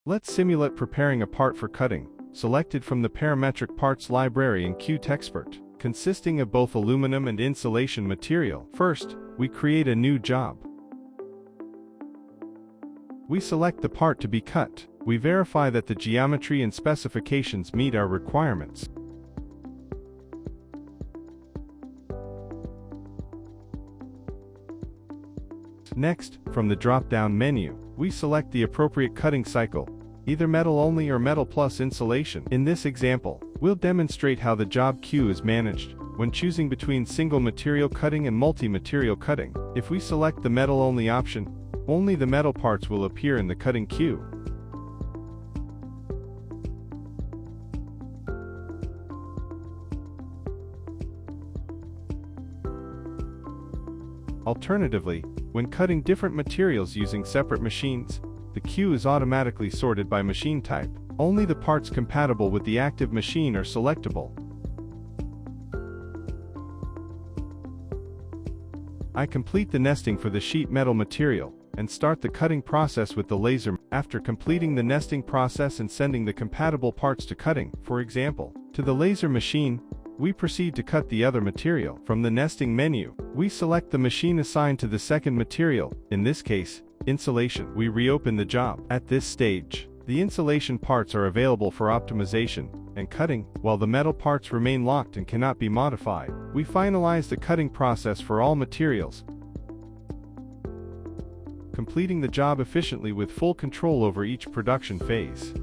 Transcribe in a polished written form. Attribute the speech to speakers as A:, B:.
A: Let's simulate preparing a part for cutting, selected from the parametric parts library in CutExpert, consisting of both aluminum and insulation material. First, we create a new job. We select the part to be cut. We verify that the geometry and specifications meet our requirements. Next, from the drop-down menu, we select the appropriate cutting cycle, either metal only or metal plus insulation. In this example, we'll demonstrate how the job queue is managed when choosing between single material cutting and multi-material cutting. If we select the metal only option, only the metal parts will appear in the cutting queue. Alternatively, when cutting different materials using separate machines, the queue is automatically sorted by machine type. Only the parts compatible with the active machine are selectable. I complete the nesting for the sheet metal material and start the cutting process with the laser. After completing the nesting process and sending the compatible parts to cutting, for example, to the laser machine, we proceed to cut the other material. From the nesting menu, we select the machine assigned to the second material, in this case, insulation. We reopen the job. At this stage, the insulation parts are available for optimization and cutting, while the metal parts remain locked and cannot be modified. We finalize the cutting process for all materials, completing the job efficiently with full control over each production phase.